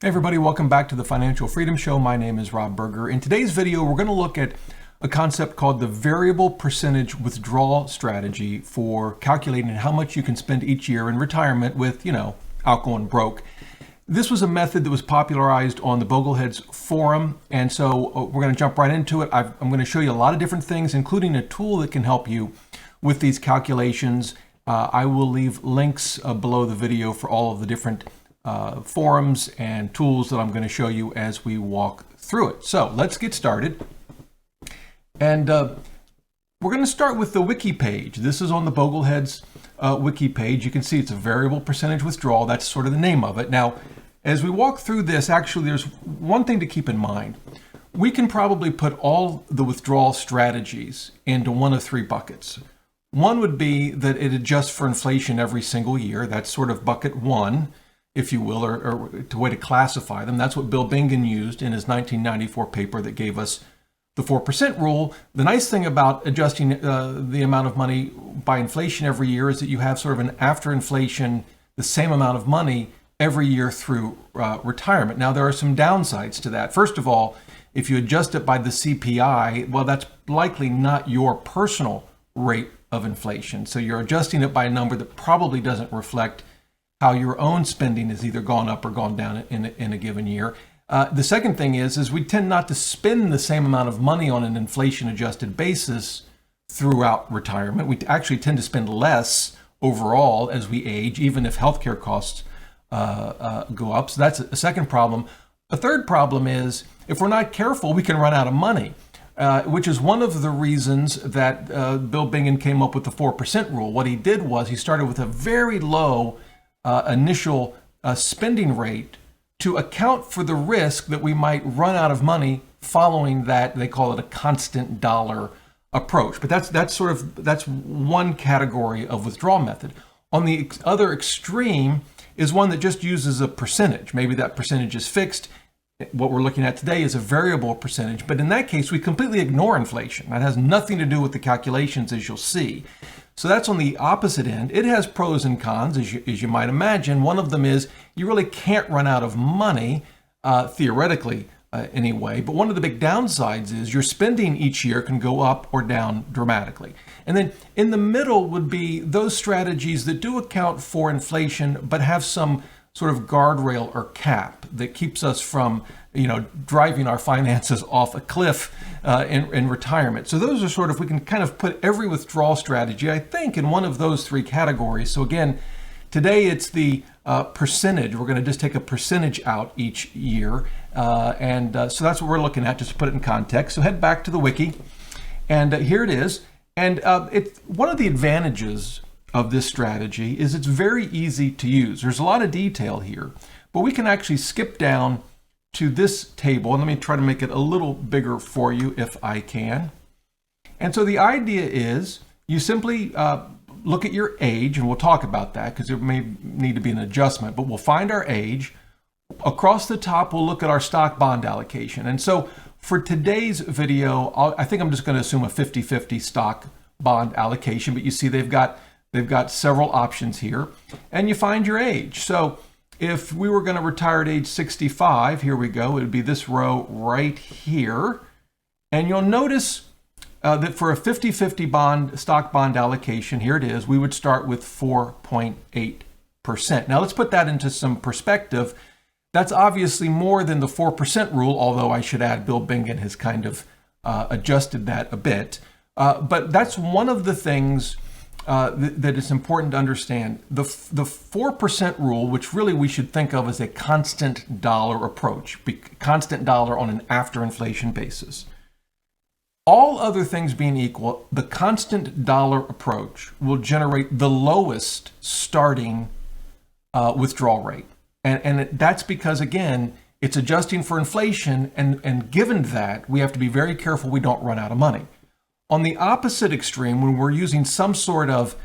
Hey everybody, welcome back to the Financial Freedom Show. My name is Rob Berger. In today's video, we're going to look at a concept called the Variable Percentage Withdrawal strategy for calculating how much you can spend each year in retirement with, out going broke. This was a method that was popularized on the Bogleheads forum, and so we're going to jump right into it. I'm going to show you a lot of different things, including a tool that can help you with these calculations. I will leave links below the video for all of the different forums and tools that I'm going to show you as we walk through it. So let's get started. And we're going to start with the wiki page. This is on the Bogleheads wiki page. You can see it's a variable percentage withdrawal. That's sort of the name of it. Now, as we walk through this, actually, there's one thing to keep in mind. We can probably put all the withdrawal strategies into one of three buckets. One would be that it adjusts for inflation every single year. That's sort of bucket one, if you will, or a way to classify them. That's what Bill Bingen used in his 1994 paper that gave us the 4% rule. The nice thing about adjusting the amount of money by inflation every year is that you have sort of an after inflation, the same amount of money every year through retirement. Now, there are some downsides to that. First of all, if you adjust it by the CPI, well, that's likely not your personal rate of inflation. So you're adjusting it by a number that probably doesn't reflect how your own spending has either gone up or gone down in a given year. The second thing is we tend not to spend the same amount of money on an inflation-adjusted basis throughout retirement. We actually tend to spend less overall as we age, even if healthcare costs go up. So that's a second problem. A third problem is if we're not careful, we can run out of money, which is one of the reasons that Bill Bingen came up with the 4% rule. What he did was he started with a very low initial spending rate to account for the risk that we might run out of money following that. They call it a constant dollar approach. But that's one category of withdrawal method. On the other extreme is one that just uses a percentage. Maybe that percentage is fixed. What we're looking at today is a variable percentage, but in that case, we completely ignore inflation. That has nothing to do with the calculations, as you'll see. So that's on the opposite end. It has pros and cons, as you might imagine. One of them is you really can't run out of money, theoretically anyway. But one of the big downsides is your spending each year can go up or down dramatically. And then in the middle would be those strategies that do account for inflation, but have some sort of guardrail or cap that keeps us from, driving our finances off a cliff in retirement. So those are sort of, we can kind of put every withdrawal strategy, I think, in one of those three categories. So again, today it's the percentage. We're going to just take a percentage out each year. So that's what we're looking at, just to put it in context. So head back to the wiki, and here it is. And one of the advantages of this strategy is it's very easy to use. There's a lot of detail here, but we can actually skip down to this table, and let me try to make it a little bigger for you if I can. And so the idea is you simply look at your age, and we'll talk about that because there may need to be an adjustment, but we'll find our age. Across the top, we'll look at our stock bond allocation. And so for today's video, I think I'm just going to assume a 50-50 stock bond allocation, but you see they've got several options here, and you find your age. So if we were going to retire at age 65, here we go, it would be this row right here. And you'll notice that for a 50-50 stock bond allocation, here it is, we would start with 4.8%. Now let's put that into some perspective. That's obviously more than the 4% rule, although I should add Bill Bingen has kind of adjusted that a bit. But that's one of the things that it's important to understand. The 4% rule, which really we should think of as a constant dollar approach, constant dollar on an after inflation basis. All other things being equal, the constant dollar approach will generate the lowest starting withdrawal rate. And that's because, again, it's adjusting for inflation, and given that, we have to be very careful we don't run out of money. On the opposite extreme, when we're using some sort of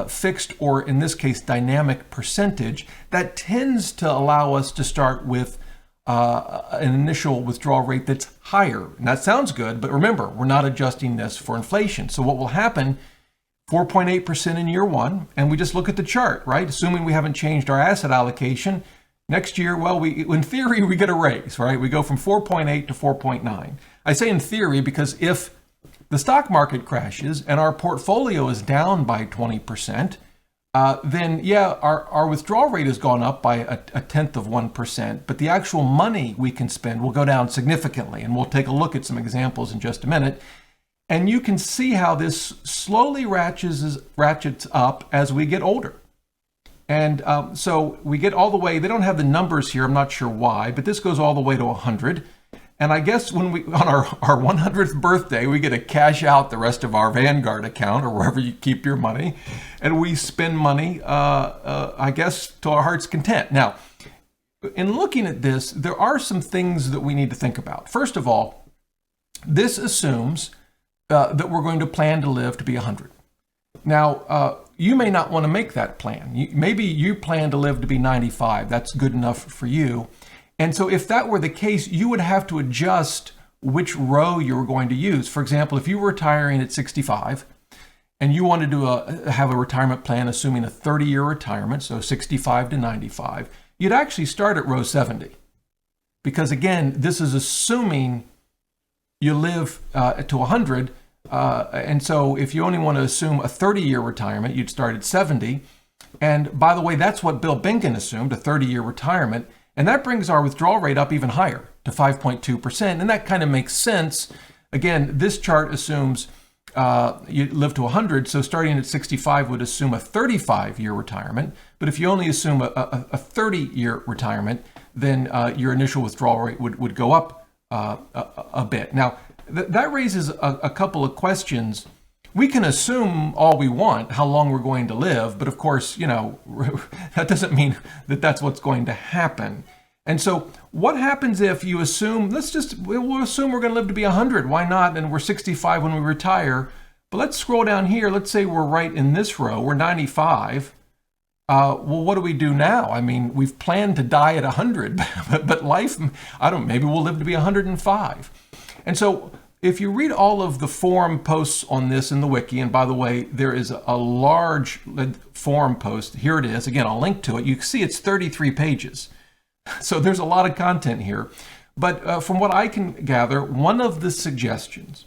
fixed, or in this case, dynamic percentage, that tends to allow us to start with an initial withdrawal rate that's higher. And that sounds good, but remember, we're not adjusting this for inflation. So what will happen, 4.8% in year one, and we just look at the chart, right? Assuming we haven't changed our asset allocation. Next year, well, in theory, we get a raise, right? We go from 4.8 to 4.9. I say in theory because if the stock market crashes and our portfolio is down by 20%, then yeah, our withdrawal rate has gone up by a tenth of 1%, but the actual money we can spend will go down significantly. And we'll take a look at some examples in just a minute. And you can see how this slowly ratchets up as we get older. And so we get all the way, they don't have the numbers here, I'm not sure why, but this goes all the way to 100. And I guess when on our 100th birthday, we get to cash out the rest of our Vanguard account or wherever you keep your money, and we spend money, I guess, to our heart's content. Now, in looking at this, there are some things that we need to think about. First of all, this assumes that we're going to plan to live to be 100. Now, you may not want to make that plan. Maybe you plan to live to be 95. That's good enough for you. And so if that were the case, you would have to adjust which row you were going to use. For example, if you were retiring at 65 and you wanted to have a retirement plan assuming a 30-year retirement, so 65 to 95, you'd actually start at row 70. Because again, this is assuming you live to 100. And so if you only want to assume a 30-year retirement, you'd start at 70. And by the way, that's what Bill Bengen assumed, a 30-year retirement. And that brings our withdrawal rate up even higher to 5.2%. And that kind of makes sense. Again, this chart assumes you live to 100. So starting at 65 would assume a 35-year retirement. But if you only assume a 30-year retirement, then your initial withdrawal rate would go up a bit. Now, that raises a couple of questions. We can assume all we want, how long we're going to live, but of course, that doesn't mean that that's what's going to happen. And so what happens if you assume, we'll assume we're going to live to be 100, why not? And we're 65 when we retire. But let's scroll down here. Let's say we're right in this row, we're 95. Well, what do we do now? I mean, we've planned to die at 100, but life, maybe we'll live to be 105. And so if you read all of the forum posts on this in the wiki, and by the way, there is a large forum post. Here it is. Again, I'll link to it. You can see it's 33 pages. So there's a lot of content here. But from what I can gather, one of the suggestions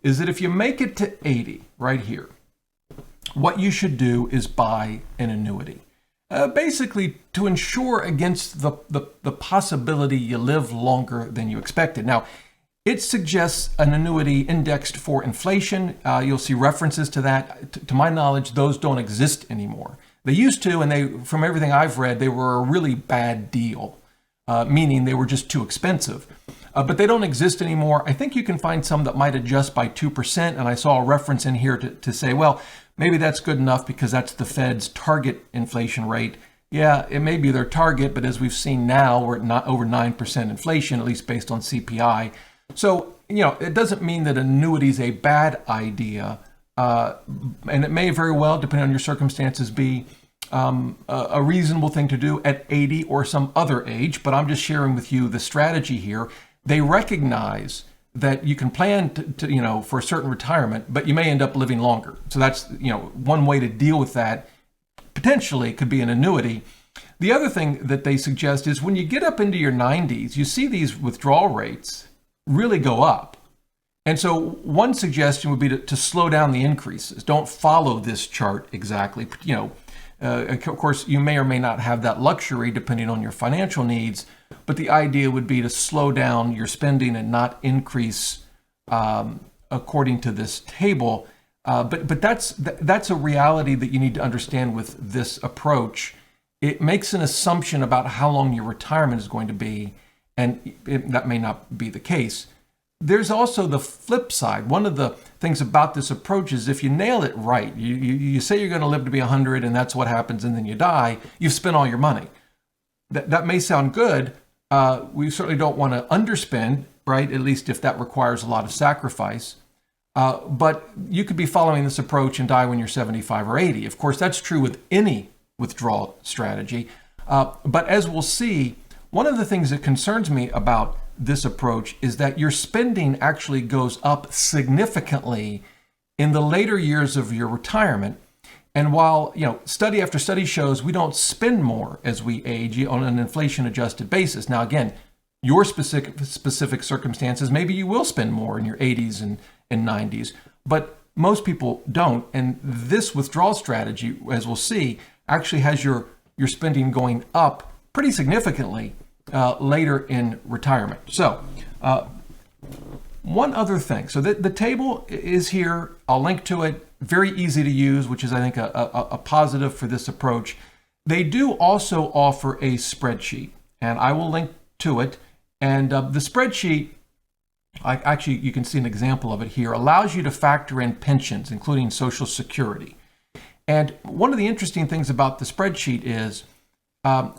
is that if you make it to 80 right here, what you should do is buy an annuity. Basically to ensure against the possibility you live longer than you expected. Now, it suggests an annuity indexed for inflation. You'll see references to that. To my knowledge, those don't exist anymore. They used to, and from everything I've read, they were a really bad deal, meaning they were just too expensive. But they don't exist anymore. I think you can find some that might adjust by 2%, and I saw a reference in here to say, well, maybe that's good enough because that's the Fed's target inflation rate. Yeah, it may be their target, but as we've seen now, we're at not over 9% inflation, at least based on CPI. So, it doesn't mean that annuity is a bad idea, and it may very well, depending on your circumstances, be a reasonable thing to do at 80 or some other age, but I'm just sharing with you the strategy here. They recognize that you can plan to for a certain retirement, but you may end up living longer. So that's, one way to deal with that potentially could be an annuity. The other thing that they suggest is when you get up into your 90s, you see these withdrawal rates really go up. And so one suggestion would be to slow down the increases. Don't follow this chart exactly. Of course, you may or may not have that luxury depending on your financial needs, but the idea would be to slow down your spending and not increase according to this table. But that's a reality that you need to understand with this approach. It makes an assumption about how long your retirement is going to be, and that may not be the case. There's also the flip side. One of the things about this approach is if you nail it right, you say you're going to live to be 100 and that's what happens, and then you die, you've spent all your money. That may sound good. We certainly don't want to underspend, right? At least if that requires a lot of sacrifice. But you could be following this approach and die when you're 75 or 80. Of course, that's true with any withdrawal strategy. But as we'll see, one of the things that concerns me about this approach is that your spending actually goes up significantly in the later years of your retirement. And while, study after study shows we don't spend more as we age on an inflation adjusted basis. Now, again, your specific circumstances, maybe you will spend more in your 80s and 90s, but most people don't. And this withdrawal strategy, as we'll see, actually has your spending going up pretty significantly later in retirement. So one other thing. So the table is here. I'll link to it. Very easy to use, which is, I think, a positive for this approach. They do also offer a spreadsheet, and I will link to it. And the spreadsheet, actually, you can see an example of it here, allows you to factor in pensions, including Social Security. And one of the interesting things about the spreadsheet is,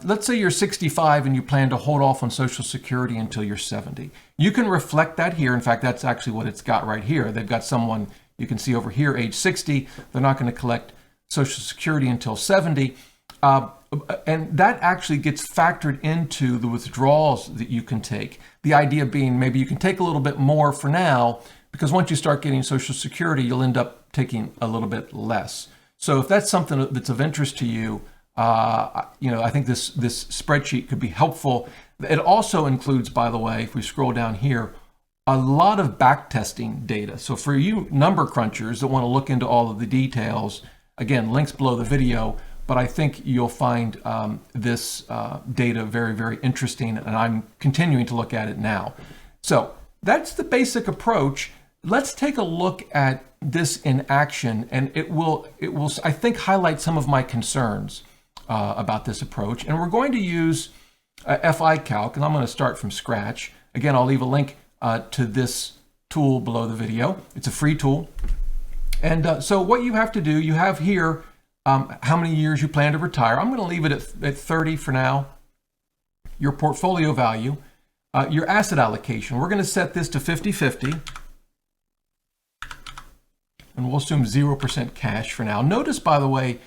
let's say you're 65 and you plan to hold off on Social Security until you're 70. You can reflect that here. In fact, that's actually what it's got right here. They've got someone, you can see over here, age 60. They're not going to collect Social Security until 70. And that actually gets factored into the withdrawals that you can take. The idea being maybe you can take a little bit more for now, because once you start getting Social Security, you'll end up taking a little bit less. So if that's something that's of interest to you, I think this spreadsheet could be helpful. It also includes, by the way, if we scroll down here, a lot of backtesting data. So for you number crunchers that want to look into all of the details, again, links below the video, but I think you'll find this data very, very interesting, and I'm continuing to look at it now. So that's the basic approach. Let's take a look at this in action, and it will, I think, highlight some of my concerns about this approach. And we're going to use FI Calc, and I'm going to start from scratch. Again, I'll leave a link to this tool below the video. It's a free tool. And so what you have to do, you have here how many years you plan to retire. I'm going to leave it at 30 for now. Your portfolio value, your asset allocation. We're going to set this to 50-50. And we'll assume 0% cash for now. Notice, by the way,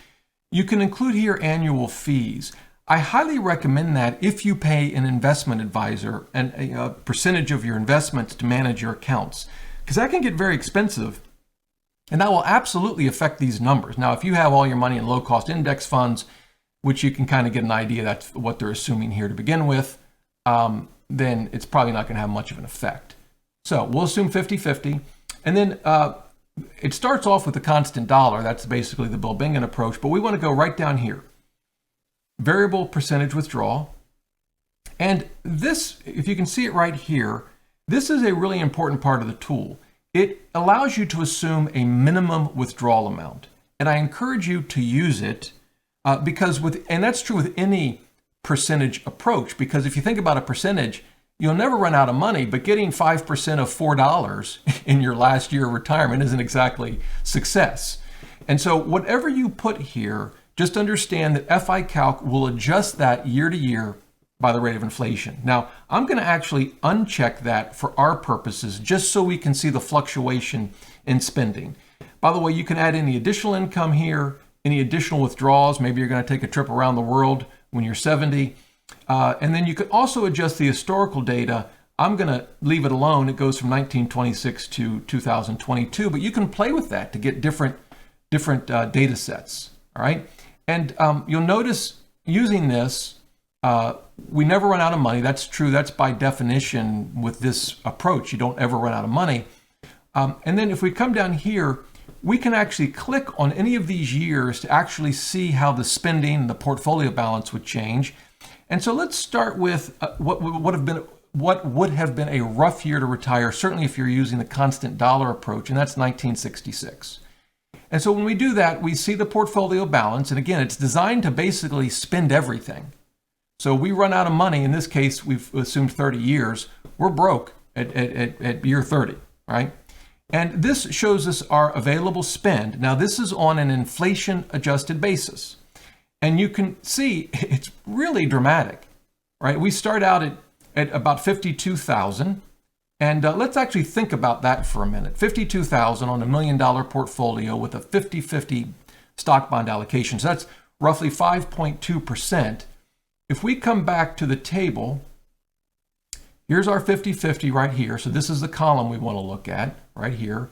you can include here annual fees. I highly recommend that if you pay an investment advisor and a percentage of your investments to manage your accounts, because that can get very expensive, and that will absolutely affect these numbers. Now, if you have all your money in low-cost index funds, which you can kind of get an idea that's what they're assuming here to begin with, then it's probably not going to have much of an effect. So we'll assume 50-50, and then it starts off with a constant dollar. That's basically the Bill Bingen approach, but we want to go right down here. Variable percentage withdrawal. And this, if you can see it right here, this is a really important part of the tool. It allows you to assume a minimum withdrawal amount. And I encourage you to use it because and that's true with any percentage approach, because if you think about a percentage, you'll never run out of money, but getting 5% of $4 in your last year of retirement isn't exactly success. And so whatever you put here, just understand that FI Calc will adjust that year to year by the rate of inflation. Now, I'm going to actually uncheck that for our purposes, just so we can see the fluctuation in spending. By the way, you can add any additional income here, any additional withdrawals. Maybe you're going to take a trip around the world when you're 70. And then you could also adjust the historical data. I'm going to leave it alone. It goes from 1926 to 2022, but you can play with that to get different data sets. All right. And you'll notice using this, we never run out of money. That's true. That's by definition with this approach. You don't ever run out of money. And then if we come down here, we can actually click on any of these years to actually see how the spending and the portfolio balance would change. And so let's start with what would have been a rough year to retire, certainly if you're using the constant dollar approach, and that's 1966. And so when we do that, we see the portfolio balance. And again, it's designed to basically spend everything. So we run out of money. In this case, we've assumed 30 years. We're broke at year 30, right? And this shows us our available spend. Now, this is on an inflation-adjusted basis. And you can see it's really dramatic, right? We start out at about 52,000. And let's actually think about that for a minute. 52,000 on $1 million portfolio with a 50-50 stock bond allocation. So that's roughly 5.2%. If we come back to the table, here's our 50-50 right here. So this is the column we want to look at right here.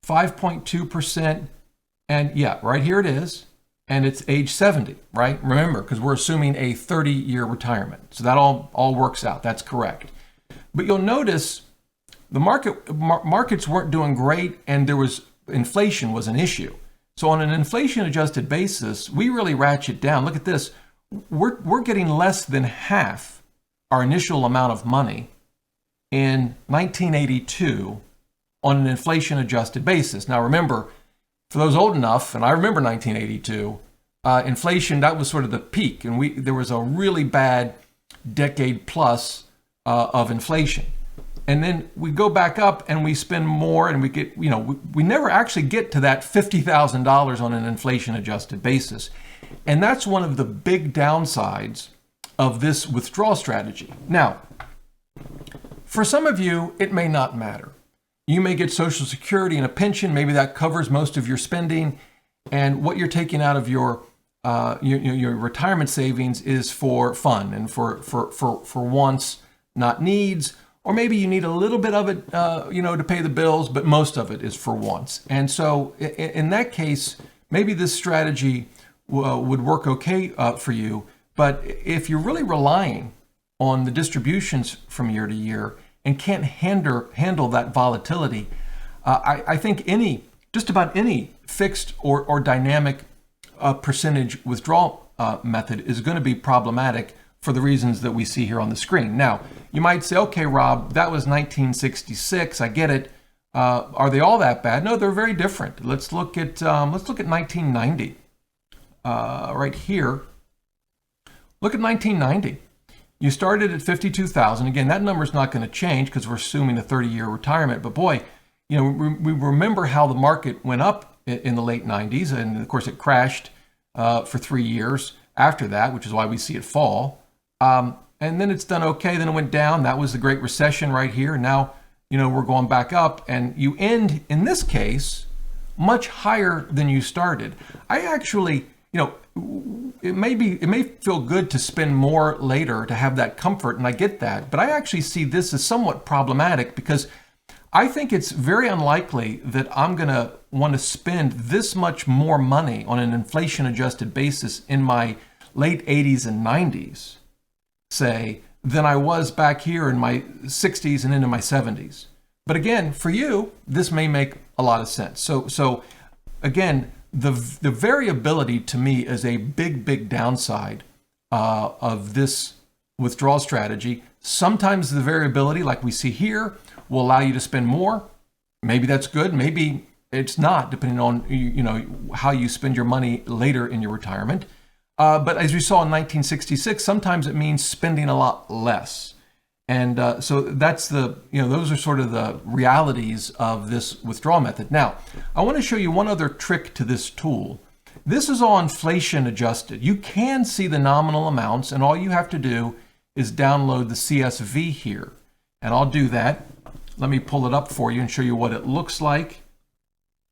5.2%. And yeah, right here it is. and it's age 70, right? Remember, because we're assuming a 30-year retirement. So that all works out. That's correct. But you'll notice the markets weren't doing great, and inflation was an issue. So on an inflation-adjusted basis, we really ratchet down. Look at this. We're getting less than half our initial amount of money in 1982 on an inflation-adjusted basis. Now remember, for those old enough, and I remember 1982, inflation, that was sort of the peak, and there was a really bad decade plus of inflation. And then we go back up and we spend more, and we get, we never actually get to that $50,000 on an inflation-adjusted basis. And that's one of the big downsides of this withdrawal strategy. Now, for some of you, it may not matter. You may get Social Security and a pension. Maybe that covers most of your spending, and what you're taking out of your retirement savings is for fun and for wants, not needs. Or maybe you need a little bit of it, to pay the bills, but most of it is for wants. And so, in that case, maybe this strategy would work okay for you. But if you're really relying on the distributions from year to year and can't handle that volatility, I think just about any fixed or dynamic percentage withdrawal method is going to be problematic for the reasons that we see here on the screen. Now, you might say, okay, Rob, that was 1966. I get it. Are they all that bad? No, they're very different. Let's look at 1990. Right here. Look at 1990. You started at 52,000. Again, that number's not going to change because we're assuming a 30-year retirement. But boy, we remember how the market went up in the late 90s, and of course it crashed for 3 years after that, which is why we see it fall. And then it's done okay. Then it went down. That was the Great Recession right here. Now, we're going back up, and you end, in this case, much higher than you started. I actually, it may feel good to spend more later to have that comfort, and I get that, but I actually see this as somewhat problematic because I think it's very unlikely that I'm going to want to spend this much more money on an inflation-adjusted basis in my late 80s and 90s, say, than I was back here in my 60s and into my 70s. But again, for you, this may make a lot of sense. So again, the variability to me is a big downside of this withdrawal strategy. Sometimes the variability, like we see here, will allow you to spend more. Maybe that's good. Maybe it's not, depending on how you spend your money later in your retirement. But as we saw in 1966, sometimes it means spending a lot less. And so that's those are sort of the realities of this withdrawal method. Now, I want to show you one other trick to this tool. This is all inflation adjusted. You can see the nominal amounts, and all you have to do is download the CSV here. And I'll do that. Let me pull it up for you and show you what it looks like.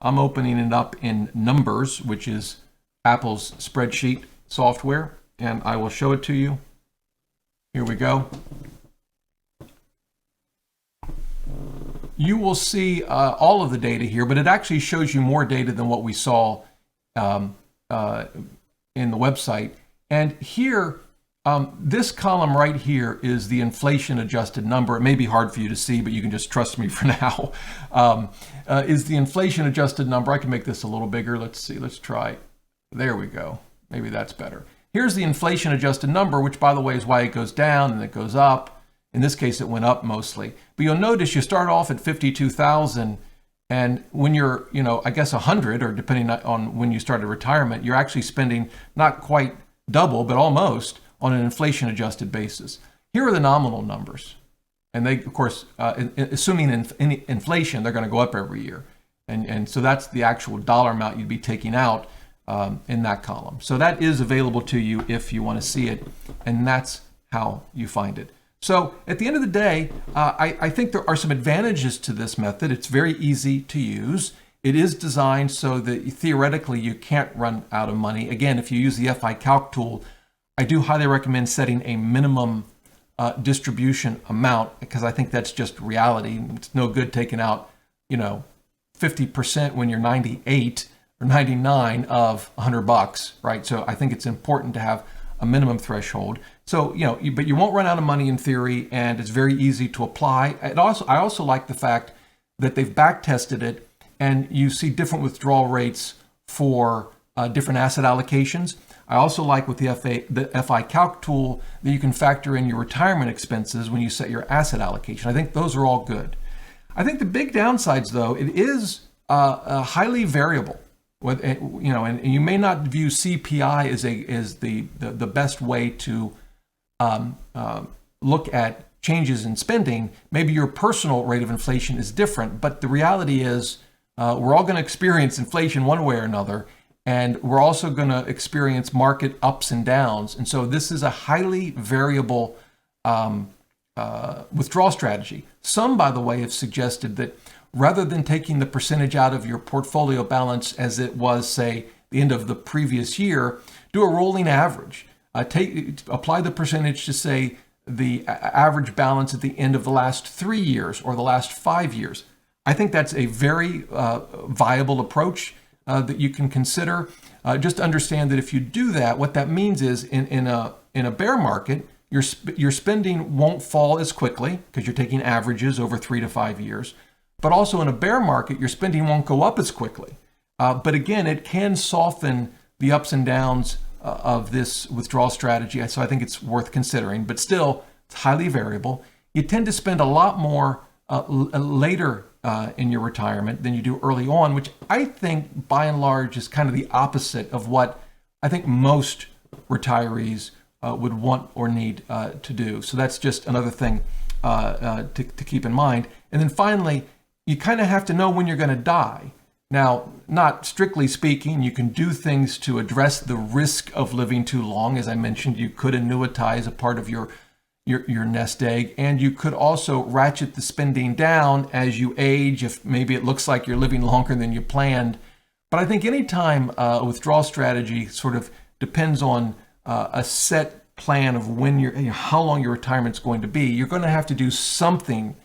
I'm opening it up in Numbers, which is Apple's spreadsheet software, and I will show it to you. Here we go. You will see all of the data here, but it actually shows you more data than what we saw in the website. And here, this column right here is the inflation-adjusted number. It may be hard for you to see, but you can just trust me for now. Is the inflation-adjusted number. I can make this a little bigger. Let's see. Let's try. There we go. Maybe that's better. Here's the inflation-adjusted number, which, by the way, is why it goes down and it goes up. In this case, it went up mostly. But you'll notice you start off at 52,000, and when you're, I guess 100, or depending on when you started retirement, you're actually spending not quite double, but almost on an inflation-adjusted basis. Here are the nominal numbers. And they, of course, assuming inflation, they're going to go up every year. And so that's the actual dollar amount you'd be taking out in that column. So that is available to you if you want to see it, and that's how you find it. So at the end of the day, I think there are some advantages to this method. It's very easy to use. It is designed so that theoretically you can't run out of money. Again, if you use the FI Calc tool, I do highly recommend setting a minimum distribution amount, because I think that's just reality. It's no good taking out, 50% when you're 98 or 99 of $100, right? So I think it's important to have a minimum threshold. So, but you won't run out of money in theory, and it's very easy to apply. I also like the fact that they've back tested it, and you see different withdrawal rates for different asset allocations. I also like with the FI Calc tool that you can factor in your retirement expenses when you set your asset allocation. I think those are all good. I think the big downsides, though, it is highly variable. And you may not view CPI as the best way to look at changes in spending. Maybe your personal rate of inflation is different, but the reality is we're all going to experience inflation one way or another, and we're also going to experience market ups and downs. And so this is a highly variable withdrawal strategy. Some, by the way, have suggested that rather than taking the percentage out of your portfolio balance as it was, say, the end of the previous year, do a rolling average. Apply the percentage to, say, the average balance at the end of the last 3 years or the last 5 years. I think that's a very viable approach that you can consider. Just understand that if you do that, what that means is in a bear market, your spending won't fall as quickly because you're taking averages over 3 to 5 years. But also in a bear market, your spending won't go up as quickly. But again, it can soften the ups and downs of this withdrawal strategy. So I think it's worth considering, but still, it's highly variable. You tend to spend a lot more later in your retirement than you do early on, which I think by and large is kind of the opposite of what I think most retirees would want or need to do. So that's just another thing to keep in mind. And then finally, you kind of have to know when you're going to die. Now, not strictly speaking, you can do things to address the risk of living too long. As I mentioned, you could annuitize a part of your nest egg, and you could also ratchet the spending down as you age if maybe it looks like you're living longer than you planned. But I think anytime a withdrawal strategy sort of depends on a set plan of when how long your retirement's going to be, you're going to have to do something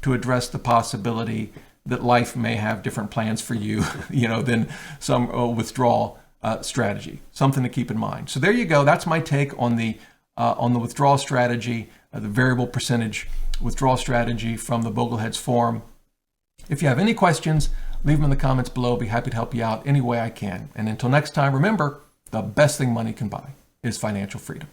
to address the possibility that life may have different plans for you, than some withdrawal strategy. Something to keep in mind. So there you go. That's my take on the withdrawal strategy, the variable percentage withdrawal strategy from the Bogleheads forum. If you have any questions, leave them in the comments below. I'll be happy to help you out any way I can. And until next time, remember, the best thing money can buy is financial freedom.